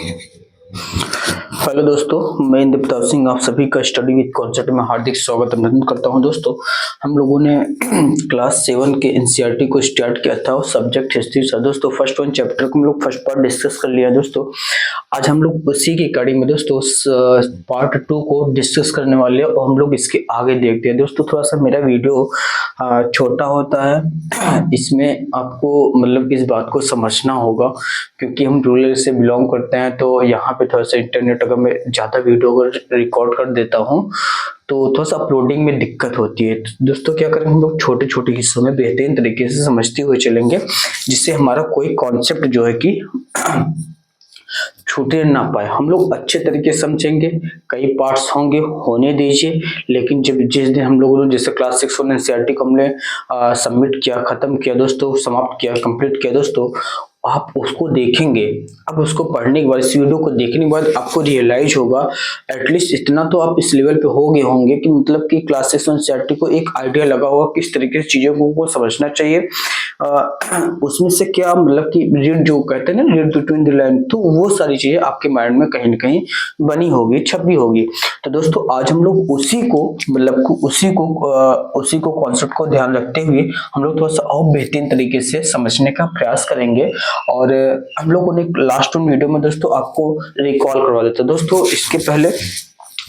Hello दोस्तों, मैं इंद्रप्रताप सिंह आप सभी का स्टडी विद कॉन्सेप्ट में हार्दिक स्वागत अभिनंदन करता हूं। दोस्तों, हम लोगों ने क्लास 7 के एनसीईआरटी को स्टार्ट किया था और सब्जेक्ट हिस्ट्री था। दोस्तों, फर्स्ट वन चैप्टर को हम लोग फर्स्ट पार्ट डिस्कस कर लिया। दोस्तों, आज हम लोग उसी की कड़ी में दोस्तों पार्ट 2 को डिस्कस करने वाले हैं और हम लोग इसके आगे देखते हैं। दोस्तों, थोड़ा सा मेरा वीडियो छोटा होता है, इसमें आपको मतलब इस बात को समझना होगा क्योंकि हम रूरल से बिलोंग करते हैं। तो यहाँ पे थोड़ा सा इंटरनेट अगर मैं ज़्यादा वीडियो अगर रिकॉर्ड कर देता हूँ तो थोड़ा सा अपलोडिंग में दिक्कत होती है। तो दोस्तों, क्या करेंगे हम लोग छोटे छोटे हिस्सों में बेहतरीन तरीके से समझते हुए चलेंगे, जिससे हमारा कोई कॉन्सेप्ट जो है कि छूटे ना पाए। हम लोग अच्छे तरीके से समझेंगे, कई पार्ट्स होंगे, होने दीजिए। लेकिन जब जिस दिन हम लोगों ने जैसे क्लास 6 और एनसीईआरटी को हमने सबमिट किया, खत्म किया दोस्तों, समाप्त किया, कंप्लीट किया दोस्तों, आप उसको देखेंगे। अब उसको पढ़ने के बाद, इस वीडियो को देखने के बाद आपको रियलाइज होगा, एटलीस्ट इतना तो आप इस लेवल पे हो गए होंगे कि मतलब कि क्लास 6 एनसीईआरटी को एक आइडिया लगा होगा किस तरीके से चीजों को समझना चाहिए। उसमें से क्या मतलब कि रीड जो कहते हैं ना, रीड बिटवीन द लाइन, तो वो सारी चीजें आपके माइंड में कहीं ना कहीं बनी होगी, छपी होगी। तो दोस्तों, आज हम लोग उसी को मतलब उसी को कॉन्सेप्ट को ध्यान रखते हुए हम लोग थोड़ा सा और बेहतरीन तरीके से समझने का प्रयास करेंगे। और हम लोगों ने लास्ट वीडियो में दोस्तों आपको रिकॉल करवा देता। दोस्तों, इसके पहले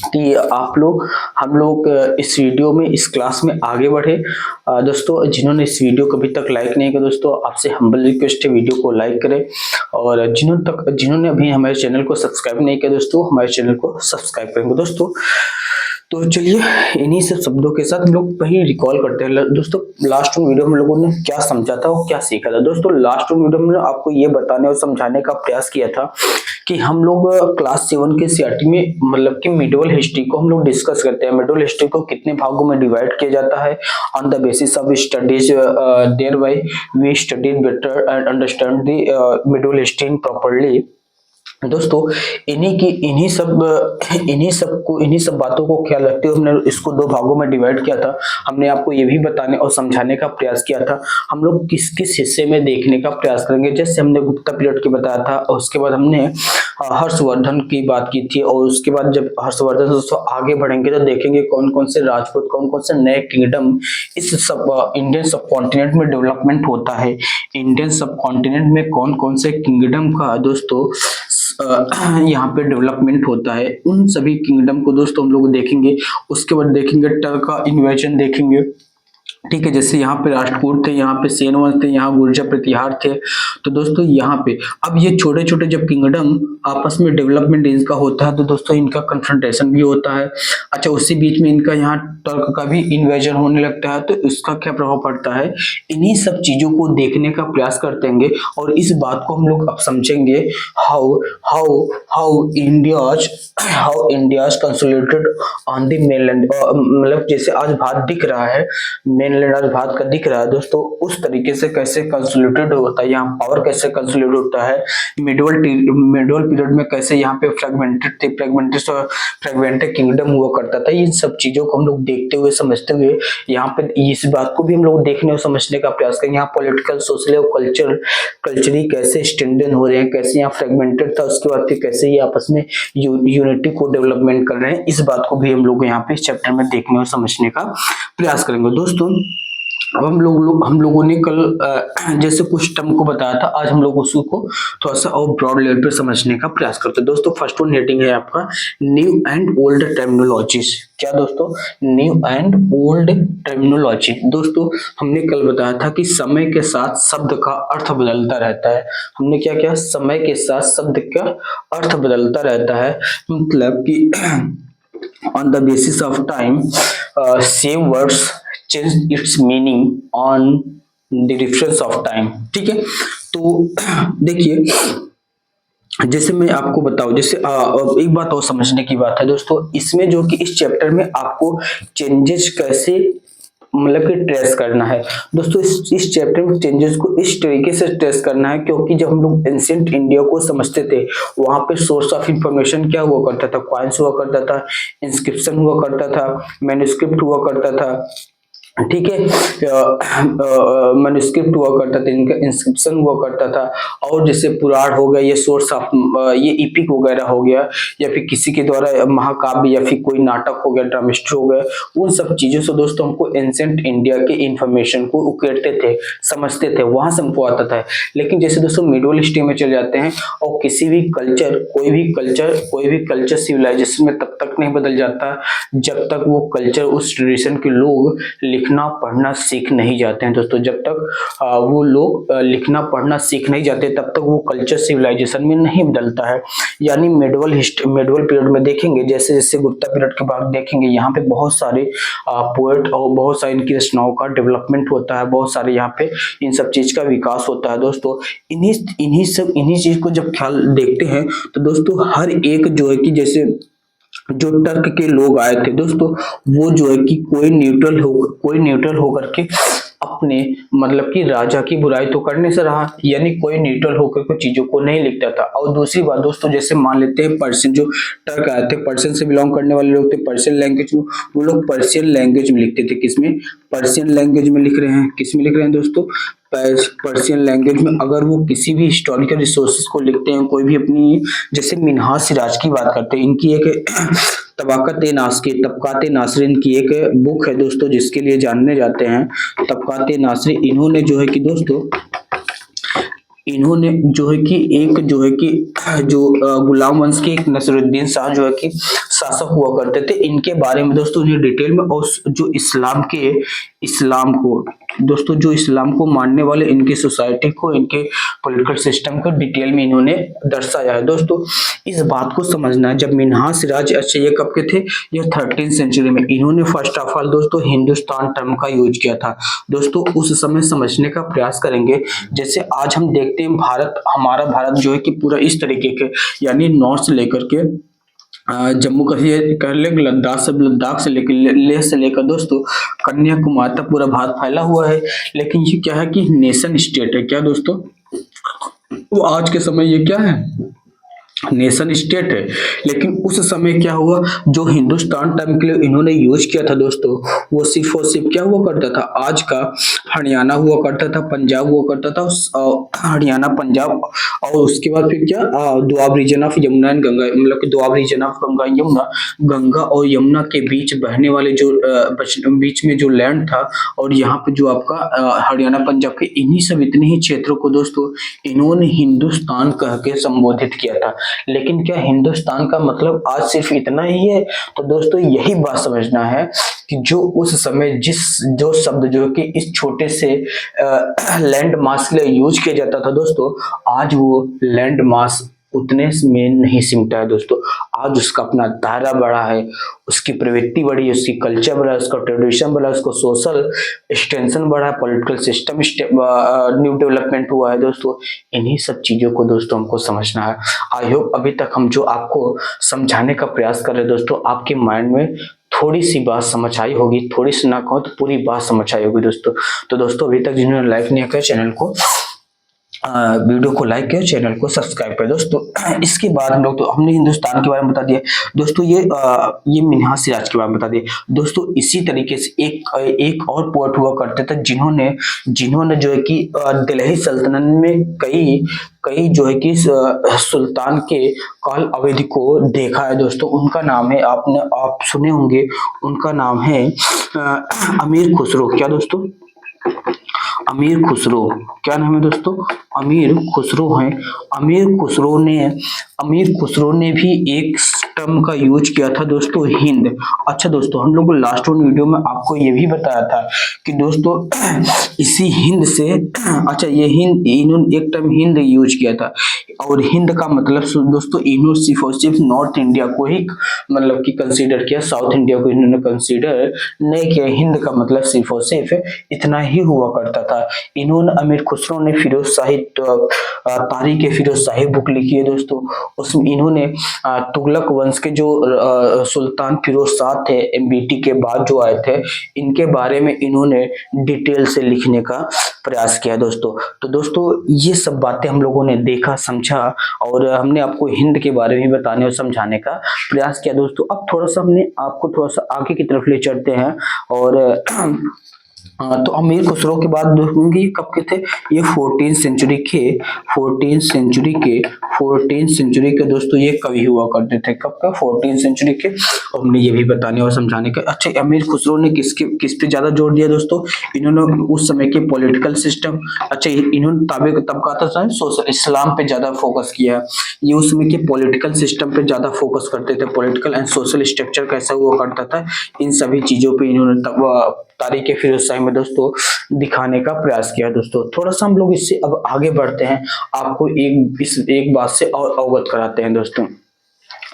कि हम लोग इस वीडियो में, इस क्लास में आगे बढ़े, दोस्तों जिन्होंने इस वीडियो को अभी तक लाइक नहीं किया दोस्तों, आपसे हम्बल रिक्वेस्ट है वीडियो को लाइक करें। और जिन्होंने अभी हमारे चैनल को सब्सक्राइब नहीं किया दोस्तों, हमारे चैनल को सब्सक्राइब करेंगे दोस्तों। तो चलिए, इन्हीं सब शब्दों के साथ हम लोग कहीं रिकॉल करते हैं। दोस्तों, लास्ट वीडियो में लोगों ने क्या समझा था और क्या सीखा था। दोस्तों, लास्ट वीडियो में आपको ये बताने और समझाने का प्रयास किया था कि हम लोग क्लास 7 के सीआरटी में मतलब कि मिडिवल हिस्ट्री को हम लोग डिस्कस करते हैं। मिडिवल हिस्ट्री को कितने भागों में डिवाइड किया जाता है। On the basis of studies thereby we studied better and understand the medieval history properly. दोस्तों, इन्हीं सब बातों को ख्याल रखते हुए हमने इसको 2 भागों में डिवाइड किया था। हमने आपको ये भी बताने और समझाने का प्रयास किया था हम लोग किस किस हिस्से में देखने का प्रयास करेंगे। जैसे हमने गुप्ता पीरियड की बताया था, और उसके बाद हमने हर्षवर्धन की बात की थी, और उसके बाद जब हर्षवर्धन दोस्तों आगे बढ़ेंगे तो देखेंगे कौन कौन से राजपूत, कौन कौन से नए किंगडम इस सब इंडियन सब कॉन्टिनेंट में डेवलपमेंट होता है। इंडियन सब कॉन्टिनेंट में कौन कौन से किंगडम का दोस्तों यहाँ पे डेवलपमेंट होता है, उन सभी किंगडम को दोस्तों हम लोग देखेंगे। उसके बाद देखेंगे टर्का इन्वेजन देखेंगे, ठीक है। जैसे यहाँ पे राष्ट्रकूट थे, यहाँ पे सेन वंश थे, यहाँ गुर्जर प्रतिहार थे। तो दोस्तों यहाँ पे अब ये छोटे छोटे जब किंगडम आपस में डेवलपमेंट इनका होता है तो दोस्तों इनका कन्फ्रंटेशन भी होता है। अच्छा, उसी बीच में इनका यहाँ टर्क का भी इन्वेजन होने लगता है, तो इसका क्या प्रभाव पड़ता है। इन्हीं सब चीजों को देखने का प्रयास करते और इस बात को हम लोग अब समझेंगे, how how how India's consolidated on the mainland. मतलब जैसे आज भारत दिख रहा है, मेनलैंड आज भारत का दिख रहा है दोस्तों, उस तरीके से कैसे कंसोलिडेटेड होता है, यहाँ पावर कैसे कंसोलिडेट होता है। मिडिवल पीरियड में कैसे यहाँ पे फ्रेगमेंटेड किंगडम हुआ करता था। इन सब चीजों को हम लोग देखते हुए समझते हुए यहाँ पे इस बात को भी हम लोग देखने और समझने का प्रयास करेंगे। यहाँ पॉलिटिकल, सोशल और कल्चरली कैसे स्ट्रेंथन हो रहे हैं, कैसे यहाँ फ्रेगमेंटेड था, उसके बाद फिर कैसे ये आपस में यूनिटी को डेवलपमेंट कर रहे हैं। इस बात को भी हम लोग यहाँ पे इस चैप्टर में देखने और समझने का प्रयास करेंगे दोस्तों। अब हम लोगों ने कल जैसे कुछ टर्म को बताया था, आज हम लोग उसको थोड़ा सा और ब्रॉड लेवल पे समझने का प्रयास करते हैं दोस्तों। फर्स्ट वन हेडिंग है आपका न्यू एंड ओल्ड टर्मिनोलॉजीज। क्या दोस्तों, न्यू एंड ओल्ड टर्मिनोलॉजी। दोस्तों, हमने कल बताया था कि समय के साथ शब्द का अर्थ बदलता रहता है। हमने क्या किया, समय के साथ शब्द का अर्थ बदलता रहता है, मतलब कि on the basis of time same words change its meaning on the difference of time, ठीक है। तो देखिए, जैसे मैं आपको बताऊं, जैसे एक बात और समझने की बात है दोस्तों, इसमें जो कि इस चैप्टर में आपको चेंजेस कैसे मतलब कि ट्रेस करना है दोस्तों। इस चैप्टर में चेंजेस को इस तरीके से ट्रेस करना है, क्योंकि जब हम लोग एंशिएंट इंडिया को समझते थे, वहां पे सोर्स ऑफ इंफॉर्मेशन क्या हुआ करता था, कॉइन्स हुआ करता था, इंस्क्रिप्शन हुआ करता था, मैन्युस्क्रिप्ट हुआ करता था, ठीक है। मैन्युस्क्रिप्ट हुआ करता था, इनका इंस्क्रिप्शन हुआ करता था, और जैसे पुराण हो गया, ये सोर्स ऑफ ये इपिक वगैरह हो गया, या फिर किसी के द्वारा महाकाव्य या फिर कोई नाटक हो गया, ड्रामेस्ट्री हो गया, उन सब चीजों से दोस्तों हमको एंशिएंट इंडिया के इंफॉर्मेशन को उकेरते थे, समझते थे, वहां से हमको आता था। लेकिन जैसे दोस्तों मिडल हिस्ट्री में चले जाते हैं, और किसी भी कल्चर, कोई भी कल्चर सिविलाइजेशन में तब तक नहीं बदल जाता जब तक वो कल्चर, उस ट्रेडिशन के लोग लिखना पढ़ना सीख नहीं जाते हैं दोस्तों। जब तक वो लोग लिखना पढ़ना सीख नहीं जाते, तब तक वो कल्चर सिविलाइजेशन में नहीं बदलता है। यानी मेडवल पीरियड में देखेंगे, जैसे जैसे गुप्ता पीरियड के बाद देखेंगे, यहाँ पे बहुत सारे पोएट और बहुत सारी इनकी रचनाओं का डेवलपमेंट होता है, बहुत सारे यहाँ पे इन सब चीज का विकास होता है दोस्तों। इन्हीं चीज को जब ख्याल देखते हैं तो दोस्तों हर एक जो है कि जैसे जो टर्क के लोग आए थे दोस्तों, वो जो है कि कोई न्यूट्रल होकर के अपने मतलब कि राजा की बुराई तो करने से रहा, यानी कोई न्यूट्रल होकर के चीजों को नहीं लिखता था। और दूसरी बात दोस्तों, जैसे मान लेते हैं पर्शियन, जो टर्क आए थे, पर्शियन से बिलोंग करने वाले लोग थे, पर्शियन लैंग्वेज में, वो लोग पर्शियन लैंग्वेज में लिखते थे। किसमें? पर्शियन लैंग्वेज में लिख रहे हैं। किसमें लिख रहे हैं दोस्तों? पर्शियन लैंग्वेज में। अगर वो किसी भी हिस्टोरिकल रिसोर्सेज को लिखते हैं, कोई भी अपनी, जैसे मिन्हाज सिराज की बात करते हैं, इनकी एक तबकात नासरीन की एक बुक है दोस्तों, जिसके लिए जानने जाते हैं तबकात नासरी। इन्होंने जो है कि दोस्तों, इन्होंने जो है कि एक जो है कि जो गुलाम वंश के एक नसरुद्दीन शाह जो है कि शासक हुआ करते थे, इनके बारे में दोस्तों उन्हें डिटेल में, और जो इस्लाम को दोस्तों, जो इस्लाम को मानने वाले इनकी सोसाइटी को, इनके पॉलिटिकल सिस्टम को डिटेल में इन्होंने दर्शाया है दोस्तों। इस बात को समझना है, जब मिन्हाज सिराज, अच्छा ये कब के थे? ये 13th सेंचुरी में। इन्होंने फर्स्ट ऑफ ऑल दोस्तों हिंदुस्तान टर्म का यूज किया था दोस्तों। उस समय समझने का प्रयास करेंगे। जैसे आज हम देखते हैं भारत, हमारा भारत जो है कि पूरा इस तरीके के, यानी नॉर्थ से लेकर के जम्मू कश्मीर कर ले, लद्दाख से लेकर लेह से लेकर दोस्तों कन्याकुमारी तक पूरा भारत फैला हुआ है। लेकिन ये क्या है कि नेशन स्टेट है। क्या दोस्तों? वो आज के समय ये क्या है? नेशन स्टेट है। लेकिन उस समय क्या हुआ, जो हिंदुस्तान टर्म के लिए इन्होंने यूज किया था दोस्तों, वो सिर्फ और सिर्फ क्या हुआ करता था? आज का हरियाणा हुआ करता था, पंजाब हुआ करता था, हरियाणा पंजाब, और उसके बाद फिर क्या, Doab region of Yamuna and Ganga, मतलब कि दोआब रीजन ऑफ गंगा यमुना, गंगा और यमुना के बीच बहने वाले जो बीच में जो लैंड था, और यहाँ पे जो आपका हरियाणा पंजाब के, इन्हीं सब इतने ही क्षेत्रों को दोस्तों इन्होंने हिंदुस्तान कह के संबोधित किया था। लेकिन क्या हिंदुस्तान का मतलब आज सिर्फ इतना ही है? तो दोस्तों यही बात समझना है कि जो उस समय जो शब्द जो कि इस छोटे से लैंड मास के लिए यूज किया जाता था दोस्तों, आज वो लैंड मास उतने में नहीं सिमटा है दोस्तों। आज उसका अपना दायरा बढ़ा है, उसकी प्रवृत्ति बढ़ी है, उसकी कल्चर बढ़ा है, उसका ट्रेडिशन बढ़ा है, उसको सोशल एक्सटेंशन बढ़ा है, पॉलिटिकल सिस्टम न्यू डेवलपमेंट हुआ है दोस्तों। इन्हीं सब चीजों को दोस्तों हमको समझना है। आई होप अभी तक हम जो आपको समझाने का प्रयास कर रहे हैं दोस्तों, आपके माइंड में थोड़ी सी बात समझ आई होगी, थोड़ी सी ना कहो तो पूरी बात समझ आई होगी दोस्तों। तो दोस्तों अभी तक जिन्होंने लाइक नहीं किया चैनल को, वीडियो को लाइक करें, चैनल को सब्सक्राइब करें दोस्तों। इसके बाद हम लोग, तो हमने हिंदुस्तान के बारे में बता दिया दोस्तों, ये मिन्हाज सिराज के बारे में बता दिया दोस्तों। इसी तरीके से एक और पोएट हुआ करते थे, जिन्होंने जो है कि दिल्ली सल्तनत में कई जो है कि सुल्तान के काल अवधि को देखा है दोस्तों। उनका नाम है, आप सुने होंगे, उनका नाम है अमीर खुसरो। क्या दोस्तों? अमीर खुसरो। क्या नाम है दोस्तों? अमीर खुसरो है। अमीर खुसरो ने भी एक टर्म का यूज किया था दोस्तों, हिंद। अच्छा दोस्तों, हम लोग लास्ट वीडियो में आपको ये भी बताया था कि दोस्तों इसी हिंद से, अच्छा ये इन्होंने एक टर्म हिंद यूज किया था, और हिंद का मतलब दोस्तों इन्होंने सिर्फ और सिर्फ नॉर्थ इंडिया को ही मतलब कि कंसीडर किया, साउथ इंडिया को इन्होंने कंसीडर नहीं किया। हिंद का मतलब सिर्फ और सिर्फ इतना ही हुआ करता था। इन्होंने, अमीर खुसरो ने फिरोज शाही, तारीख फिरोज शाही बुक लिखी है दोस्तों। उसमें इन्होंने तुगलक वंश के जो सुल्तान फिरोज शाह थे, एमबीटी के बाद जो आए थे, इनके बारे में इन्होंने डिटेल से लिखने का प्रयास किया दोस्तों। तो दोस्तों ये सब बातें हम लोगों ने देखा, समझा, और हमने आपको हिंद के बारे में बताने और समझाने का प्रयास किया दोस्तों। अब थोड़ा सा हमने आपको थोड़ा सा आगे की तरफ ले चलते हैं, और तो अमीर खुसरो के बाद होंगे ये कब के थे, ये 14 सेंचुरी के दोस्तों ये कवि हुआ करते थे। कब का, 14 सेंचुरी के। और हमने ये भी बताने और समझाने का। अच्छा, अमीर खुसरो ने किस पे ज्यादा जोर दिया दोस्तों, इन्होंने उस समय के पॉलिटिकल सिस्टम, अच्छा इन्होंने तब कहा था सोशल इस्लाम पे ज्यादा फोकस किया। ये उस समय के पॉलिटिकल सिस्टम पे ज्यादा फोकस करते थे, पॉलिटिकल एंड सोशल स्ट्रक्चर कैसा हुआ करता था, इन सभी चीजों पे इन्होंने तब तारीख फिरोज शाही में दोस्तों दिखाने का प्रयास किया। दोस्तों थोड़ा सा हम लोग इससे अब आगे बढ़ते हैं, आपको एक बात से और अवगत कराते हैं दोस्तों।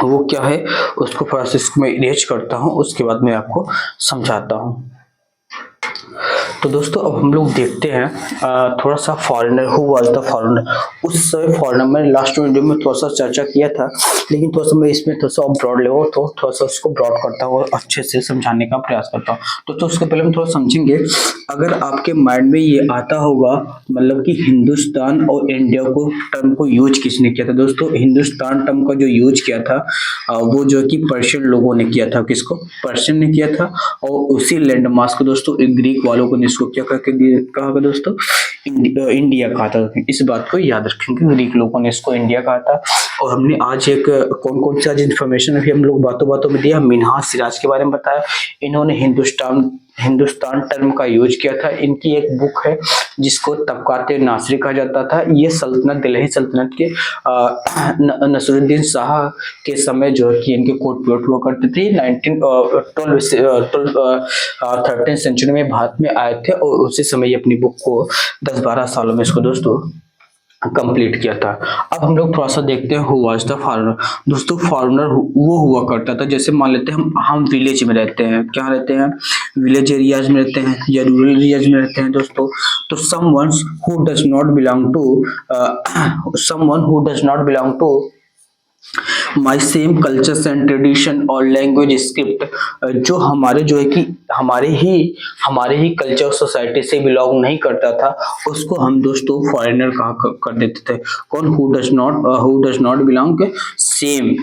वो क्या है उसको थोड़ा सा इसको मैं इरेज करता हूँ, उसके बाद मैं आपको समझाता हूँ। तो दोस्तों अब हम लोग देखते हैं थोड़ा सा foreigner, who was the foreigner. उस समय फॉरेनर मैंने लास्ट वीडियो में थोड़ा सा चर्चा किया था, लेकिन थोड़ा सा मैं इसमें थोड़ा सा ब्रॉड लेवल तो थोड़ा सा उसको ब्रॉड करता हूँ और अच्छे से समझाने का प्रयास करता हूँ। तो उसके पहले हम थोड़ा समझेंगे। अगर आपके माइंड में ये आता होगा मतलब कि हिंदुस्तान और इंडिया को टर्म को यूज किसने किया था दोस्तों, हिंदुस्तान टर्म का जो यूज किया था वो जो है कि पर्शियन लोगों ने किया था। किसको, पर्शियन ने किया था। और उसी लैंड मास को दोस्तों ग्रीक वालों को इसको क्या कहा दोस्तों, इंडिया कहा था। इस बात को याद रखेंगे, ग्रीक लोगों ने इसको इंडिया कहा था। और हमने आज एक कौन कौन सी आज इन्फॉर्मेशन अभी हम लोग बातों बातों में दिया, मिन्हाज सिराज के बारे में बताया। इन्होंने हिंदुस्तान टर्म का यूज किया था। इनकी एक बुक है जिसको तबकात नासिरी कहा जाता था। ये सल्तनत, दिल्ली सल्तनत के नसरुद्दीन शाह के समय जो है कि इनके कोर्ट प्लॉट हुआ करते थे। 13th सेंचुरी में भारत में आए थे और उसी समय ये अपनी बुक को 10-12 सालों में इसको दोस्तों कंप्लीट किया था। अब हम लोग थोड़ा सा देखते हैं हु वाज द फॉरेनर। दोस्तों फॉरेनर वो हुआ करता था, जैसे मान लेते हैं हम विलेज में रहते हैं, क्या रहते हैं, विलेज एरियाज में रहते हैं या रूरल एरियाज में रहते हैं दोस्तों। तो someone who does not belong to my same cultures and tradition और लैंग्वेज स्क्रिप्ट, जो हमारे जो है कि हमारे ही कल्चर और सोसाइटी से बिलोंग नहीं करता था, उसको हम दोस्तों फॉरेनर कहा कर देते थे। कौन, who does not belong same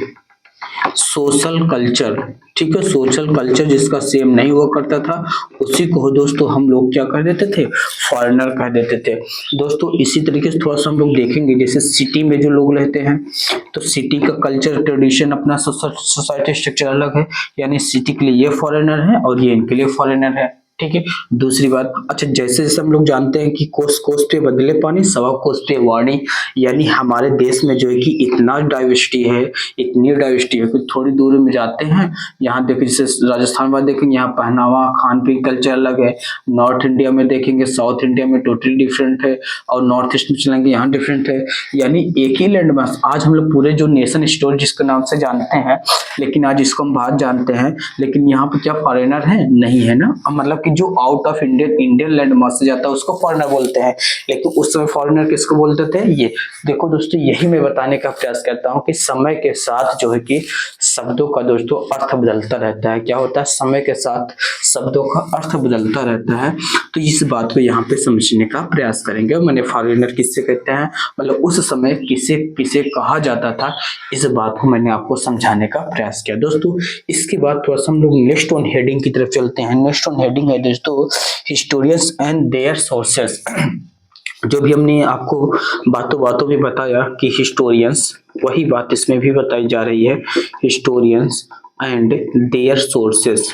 social culture, ठीक है, सोशल कल्चर जिसका सेम नहीं हुआ करता था उसी को दोस्तों हम लोग क्या कर देते थे, फॉरेनर कह देते थे दोस्तों। इसी तरीके से थोड़ा सा हम लोग देखेंगे, जैसे सिटी में जो लोग रहते हैं तो सिटी का कल्चर ट्रेडिशन अपना सोसाइटी स्ट्रक्चर अलग है, यानी सिटी के लिए ये फॉरेनर है और ये इनके लिए फॉरेनर है, ठीक है। दूसरी बात, अच्छा जैसे जैसे हम लोग जानते हैं कि कोस कोस पे बदले पानी, सवा कोस पे वाणी, यानी हमारे देश में जो है कि इतनी डाइवर्सिटी है कि थोड़ी दूर में जाते हैं, यहाँ देखें जैसे राजस्थान में देखेंगे यहाँ पहनावा खान पीन कल्चर अलग है, नॉर्थ इंडिया में देखेंगे साउथ इंडिया में टोटली डिफरेंट है, और नॉर्थ ईस्ट में चलेंगे यहाँ डिफरेंट है, यानी एक ही लैंड मास। आज हम लोग पूरे जो नेशन स्टोर जिसके नाम से जानते हैं, लेकिन आज इसको हम बाहर जानते हैं, लेकिन यहाँ पे क्या फॉरेनर है, नहीं है ना, मतलब जो out of Indian land mass से जाता है उसको फॉरेनर बोलते हैं, लेकिन उस समय फॉरेनर किसको बोलते थे, ये देखो दोस्तों। यही मैं बताने का प्रयास करता हूं कि समय के साथ जो है कि शब्दों का दोस्तों अर्थ बदलता रहता है। क्या होता है, समय के साथ शब्दों का अर्थ बदलता रहता है। तो इस बात को यहाँ पे समझने का प्रयास करेंगे। मैंने फॉरेनर किससे कहते हैं, मतलब उस समय किसे किसे कहा जाता था, इस बात को मैंने आपको समझाने का प्रयास किया दोस्तों। इसके बाद थोड़ा सा हम लोग नेक्स्ट ऑन हेडिंग की तरफ चलते हैं। नेक्स्ट ऑन हेडिंग है दोस्तों हिस्टोरियंस एंड देयर सोर्सेस। जो भी हमने आपको बातों बातों में बताया कि हिस्टोरियंस, वही बात इसमें भी बताई जा रही है, हिस्टोरियंस एंड देयर सोर्सेस,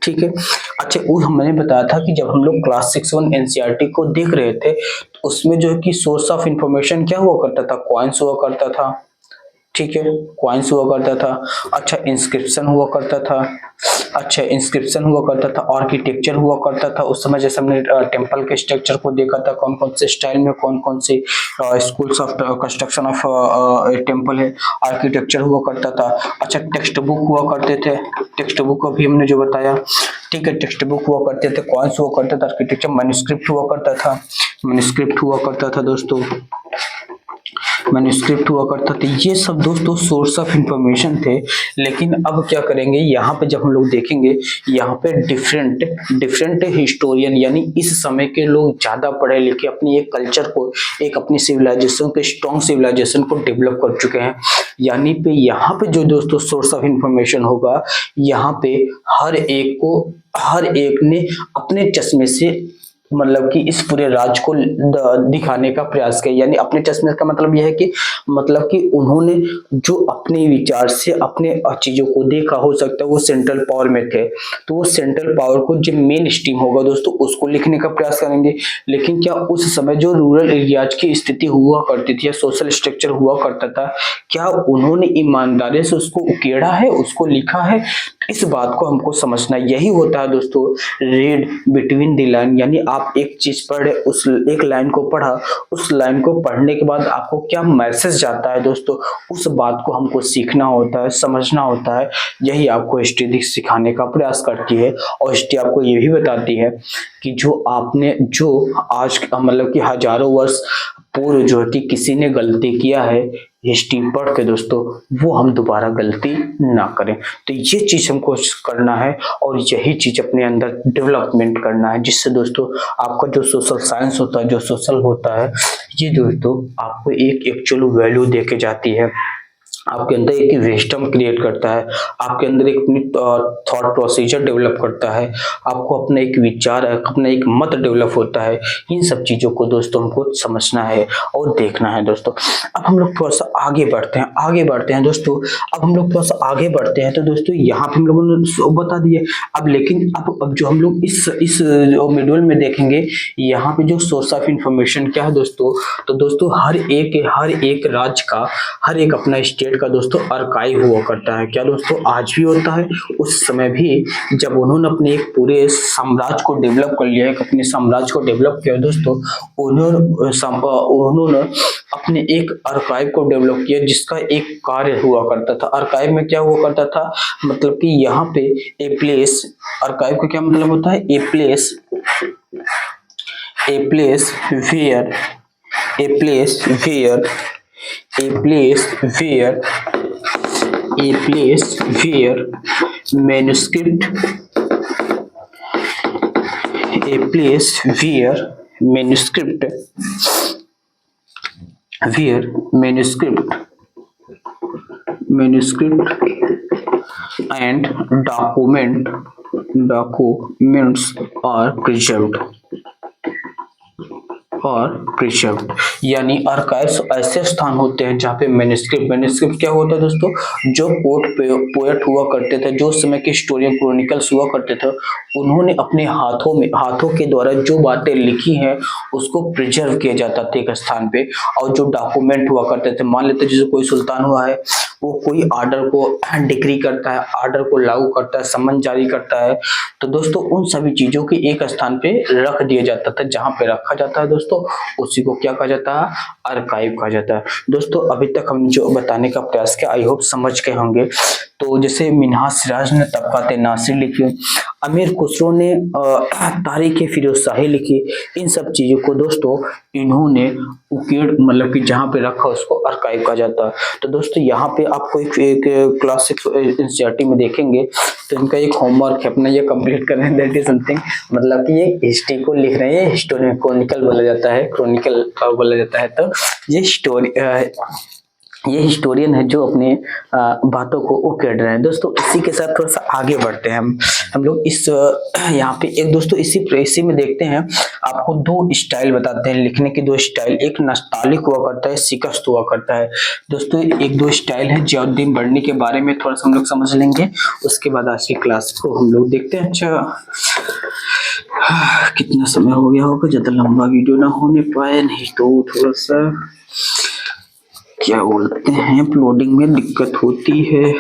ठीक है। अच्छा वो मैंने बताया था कि जब हम लोग क्लास 6-1 एनसीईआरटी को देख रहे थे तो उसमें जो है कि सोर्स ऑफ इंफॉर्मेशन क्या हुआ करता था, कॉइन्स हुआ करता था, ठीक है, कॉइन्स हुआ करता था। अच्छा इंस्क्रिप्शन हुआ करता था, आर्किटेक्चर हुआ करता था। उस समय जैसे हमने टेम्पल के स्ट्रक्चर को देखा था, कौन कौन से स्टाइल में कौन कौन से schools of construction of temple है, आर्किटेक्चर हुआ करता था। अच्छा टेक्स्ट बुक हुआ करते थे, टेक्स्ट बुक को भी हमने जो बताया, ठीक है, टेक्स्ट बुक हुआ करते थे, कॉइन्स हुआ करता था, आर्किटेक्चर, मैन्युस्क्रिप्ट हुआ करता था दोस्तों। मैन्युस्क्रिप्ट हुआ करता था। ये सब दोस्तों सोर्स ऑफ इंफॉर्मेशन थे। लेकिन अब क्या करेंगे, यहाँ पे जब हम लोग देखेंगे, यहाँ पे डिफरेंट डिफरेंट हिस्टोरियन यानी इस समय के लोग ज्यादा पढ़े लिखे अपनी एक कल्चर को, एक अपनी सिविलाइजेशन को, स्ट्रॉन्ग सिविलाइजेशन को डेवलप कर चुके हैं। यानी पे यहाँ पे जो दोस्तों सोर्स ऑफ इंफॉर्मेशन होगा, यहाँ पे हर एक ने अपने चश्मे से मतलब कि इस पूरे राज को दिखाने का प्रयास किया। यानी अपने चश्मे का मतलब यह है कि मतलब कि उन्होंने जो अपने विचार से अपने चीजों को देखा, हो सकता है वो सेंट्रल पावर में थे, तो वो सेंट्रल पावर को जो मेन स्ट्रीम होगा दोस्तों उसको लिखने का प्रयास करेंगे। लेकिन क्या उस समय जो रूरल एरियाज की स्थिति हुआ करती थी या सोशल स्ट्रक्चर हुआ करता था, क्या उन्होंने ईमानदारी से उसको उकेड़ा है, उसको लिखा है? इस बात को हमको समझना, यही होता है दोस्तों रीड बिटवीन द लाइन। यानी आप एक चीज पढ़े, उस एक लाइन को पढ़ा, उस लाइन को पढ़ने के बाद आपको क्या मैसेज जाता है दोस्तों, उस बात को हमको सीखना होता है, समझना होता है। यही आपको हिस्ट्री सिखाने का प्रयास करती है। और हिस्ट्री आपको ये भी बताती है कि जो आपने जो आज मतलब कि हजारों वर्ष पूर्व जो है कि किसी ने गलती किया है, हिस्ट्री पढ़ के दोस्तों वो हम दोबारा गलती ना करें। तो ये चीज हमको करना है और यही चीज अपने अंदर डेवलपमेंट करना है, जिससे दोस्तों आपका जो सोशल साइंस होता है, जो सोशल होता है, ये दोस्तों आपको एक एक्चुअल वैल्यू दे के जाती है, आपके अंदर एक विजडम क्रिएट करता है, आपके अंदर एक अपनी थॉट प्रोसीजर डेवलप करता है, आपको अपना एक विचार, अपना एक मत डेवलप होता है। इन सब चीजों को दोस्तों हमको समझना है और देखना है दोस्तों। अब हम लोग थोड़ा सा आगे बढ़ते हैं दोस्तों। अब हम लोग थोड़ा सा आगे बढ़ते हैं तो दोस्तों यहाँ पे हम लोगों ने बता दिए। अब लेकिन अब जो हम लोग इस मॉड्यूल में देखेंगे, यहाँ पे जो सोर्स ऑफ इंफॉर्मेशन क्या है दोस्तों, तो दोस्तों हर एक राज्य का, हर एक अपना स्टेट का दोस्तों आर्काइव हुआ करता है। क्या दोस्तों आज भी होता है, उस समय भी जब उन्होंने अपने एक पूरे साम्राज्य को डेवलप कर लिया, एक अपने साम्राज्य को डेवलप किया दोस्तों, उन्होंने अपने एक आर्काइव को डेवलप किया जिसका एक कार्य हुआ करता था। आर्काइव में क्या हुआ करता था, मतलब कि यहाँ पे ए प्लेस, आर्काइव का क्या मतलब होता है, a place where a place where manuscript a place where manuscript and documents are preserved। यानी आर्काइव्स ऐसे स्थान होते हैं जहाँ पे मैन्युस्क्रिप्ट क्या होता है दोस्तों, जो पोएट हुआ करते थे, जो समय के हिस्टोरियन क्रोनिकल्स हुआ करते थे, उन्होंने अपने हाथों के द्वारा जो बातें लिखी हैं उसको प्रिजर्व किया जाता था एक स्थान पे। और जो डॉक्यूमेंट हुआ करते थे, मान लेते जैसे कोई सुल्तान हुआ है, वो कोई आर्डर को डिक्री करता है, आर्डर को लागू करता है, सम्मन जारी करता है, तो दोस्तों उन सभी चीजों के एक स्थान पे रख दिया जाता था। जहां पे रखा जाता है दोस्तों उसी को क्या कहा जाता है, आर्काइव कहा जाता है। दोस्तों अभी तक हम जो बताने का प्रयास किया, आई होप समझ गए होंगे। तो जैसे मिन्हाज सिराज ने तबकात नासिर लिखी, अमीर खुसरो ने तारीख फिरोज शाही लिखी, इन सब चीजों को दोस्तों इन्होंने उकेड़ मतलब कि जहाँ पे रखा उसको आर्काइव कहा जाता है। तो दोस्तों यहाँ पे आपको एक क्लास 6 एनसीईआरटी में देखेंगे तो इनका एक होमवर्क है, अपना ये कंप्लीट कर रहे हैं, दैट इज समथिंग, मतलब कि ये हिस्ट्री को लिख रहे हैं, हिस्टोरियन क्रॉनिकल बोला जाता है, तो ये हिस्टोरियन है जो अपने बातों को उकेड़ रहे हैं। दोस्तों इसी के साथ थोड़ा सा आगे बढ़ते हैं हम लोग इस यहाँ पे एक दोस्तों इसी में देखते हैं, आपको दो स्टाइल बताते हैं लिखने की, दो स्टाइल, एक नस्तालिक हुआ करता है, शिकस्त हुआ करता है। दोस्तों एक दो स्टाइल है, जियाउद्दीन बर्नी के बारे में थोड़ा सा हम लोग समझ लेंगे, उसके बाद आज की क्लास को हम लोग देखते हैं। अच्छा कितना समय हो गया होगा, ज्यादा लंबा वीडियो ना होने पाए, नहीं तो थोड़ा सा क्या बोलते हैं अपलोडिंग में दिक्कत होती है।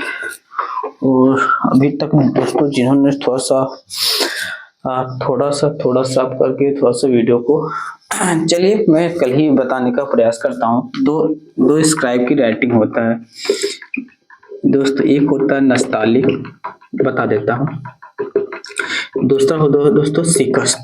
और अभी तक दोस्तों जिन्होंने थोड़ा सा करके थोड़ा सा वीडियो को, चलिए मैं कल ही बताने का प्रयास करता हूँ। दो स्क्राइब की राइटिंग होता है दोस्तों, एक होता है नस्तालिक, बता देता हूँ दोस्तों शिकस्त।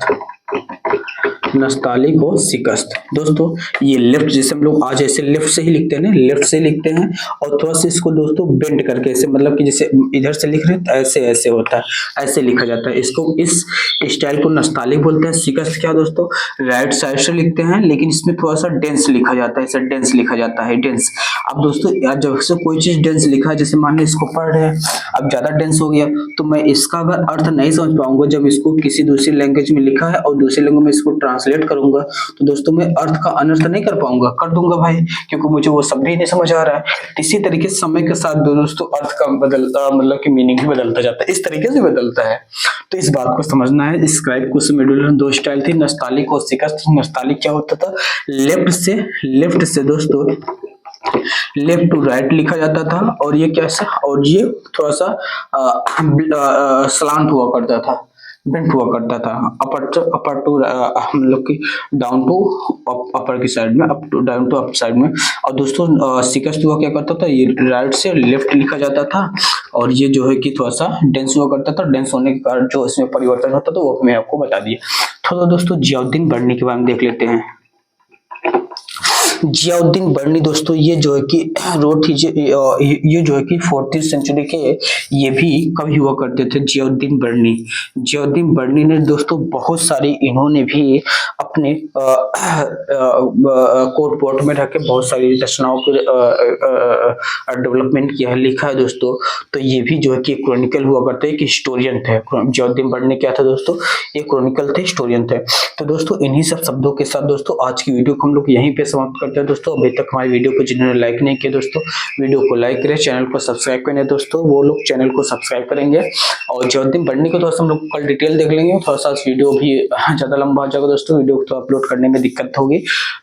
नस्तालिक और शिकस्त। दोस्तों ये लेफ्ट, जैसे हम लोग आज ऐसे लेफ्ट से ही लिखते हैं ना, लेफ्ट से लिखते हैं और थोड़ा सा इसको दोस्तों बेंड करके ऐसे, मतलब कि जैसे इधर से लिख रहे हैं तो ऐसे ऐसे होता है, ऐसे लिखा जाता है। इसको इस स्टाइल को नस्तालिक बोलते हैं। शिकस्त क्या दोस्तों, राइट साइड से लिखते हैं लेकिन इसमें थोड़ा सा डेंस लिखा जाता है, इसे डेंस लिखा जाता है, डेंस। अब दोस्तों जब से कोई चीज डेंस लिखा है, जैसे मान लो इसको पढ़ रहे हैं, अब ज्यादा डेंस हो गया तो मैं इसका अगर अर्थ नहीं समझ पाऊंगा, जब इसको किसी दूसरी लैंग्वेज में लिखा है और दूसरी लैंग्वेज में इसको ट्रांसलेट करूंगा तो दोस्तों मैं अर्थ का अनर्थ नहीं कर पाऊंगा, कर दूंगा भाई, क्योंकि मुझे वो शब्द ही नहीं समझ आ रहा है। इसी तरीके से समय के साथ दोस्तों अर्थ का बदलता, मतलब कि मीनिंग भी बदलता जाता है, इस तरीके से बदलता है। तो इस बात को समझना है। स्क्राइब कुछ मॉड्यूलर दो स्टाइल थी, नस्तालिक और शिकस्त। नस्तालिक क्या होता था, लेफ्ट से दोस्तों लेफ्ट टू राइट लिखा जाता था, और ये कैसा, और ये थोड़ा सा सलांट हुआ करता था, बेंट हुआ करता था, अपर टू मतलब कि डाउन टू अपर की साइड में, up to down to up side में। और दोस्तों शिकस्त हुआ क्या करता था, ये राइट से लेफ्ट लिखा जाता था, और ये जो है कि थोड़ा सा डेंस हुआ करता था। डेंस होने के कारण जो इसमें परिवर्तन होता था वो मैं आपको बता दिया। थोड़ा दोस्तों जियाउद्दीन बर्नी के बारे में देख लेते हैं। जियाउद्दीन बर्नी दोस्तों ये जो है कि रोड थी, ये जो है कि 14th सेंचुरी के ये भी कवि हुआ करते थे, जियाउद्दीन बर्नी। जियाउद्दीन बर्नी ने दोस्तों बहुत सारी, इन्होंने भी अपने कोट पोट में रख के बहुत सारी रचनाओं को डेवलपमेंट किया है, लिखा है दोस्तों। तो ये भी जो है कि क्रॉनिकल हुआ करते हैं, कि हिस्टोरियन थे। जियाउद्दीन बर्नी क्या था दोस्तों, ये क्रॉनिकल थे, हिस्टोरियन थे। तो दोस्तों इन्हीं सब शब्दों के साथ दोस्तों आज की वीडियो को हम लोग यहीं पे समाप्त करते हैं दोस्तों। अभी तक हमारी वीडियो को जिन्होंने लाइक नहीं किया दोस्तों, वीडियो को लाइक करें, चैनल को सब्सक्राइब करें दोस्तों, वो लोग चैनल को सब्सक्राइब करेंगे। और जियाउद्दीन बर्नी को दोस्तों हम लोग कल डिटेल देख लेंगे, थोड़ा सा वीडियो भी ज्यादा लंबा हो जाएगा दोस्तों, वीडियो को अपलोड करने में दिक्कत होगी।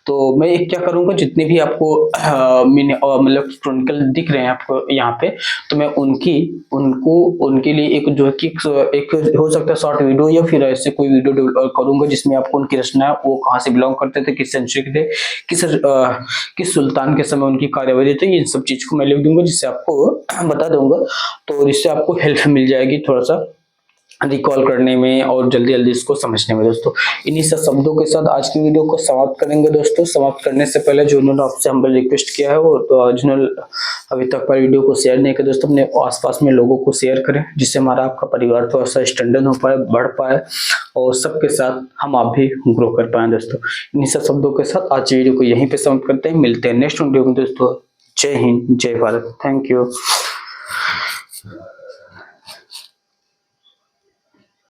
तो मैं क्या करूंगा, जितने भी आपको मतलब क्रॉनिकल दिख रहे हैं आपको यहाँ पे, तो मैं उनके लिए एक जो है कि एक हो सकता है शॉर्ट वीडियो या फिर ऐसे कोई वीडियो करूंगा जिसमें आपको उनकी रचना, वो कहाँ से बिलोंग करते थे, किस सेंचुरी के थे, किस सुल्तान के समय उनकी कार्यविधि थी, इन सब चीज को मैं लिख दूंगा, जिससे आपको बता दूंगा। तो इससे आपको हेल्प मिल जाएगी थोड़ा सा रिकॉल करने में और जल्दी जल्दी इसको समझने में दोस्तों। इन्हीं सब शब्दों के साथ आज की वीडियो को समाप्त करेंगे दोस्तों। समाप्त करने से पहले जो उन्होंने आपसे हम्बल रिक्वेस्ट किया है, वो तो जिन्होंने अभी तक पर वीडियो को शेयर नहीं किया दोस्तों, अपने आसपास में लोगों को शेयर करें, जिससे हमारा आपका परिवार थोड़ा सा स्टैंडर्ड हो पाए, बढ़ पाए, और सबके साथ हम आप भी ग्रो कर पाए दोस्तों। इन्हीं सब शब्दों के साथ आज वीडियो को यहीं पे समाप्त करते हैं। मिलते हैं नेक्स्ट वीडियो में दोस्तों। जय हिंद, जय भारत, थैंक यू।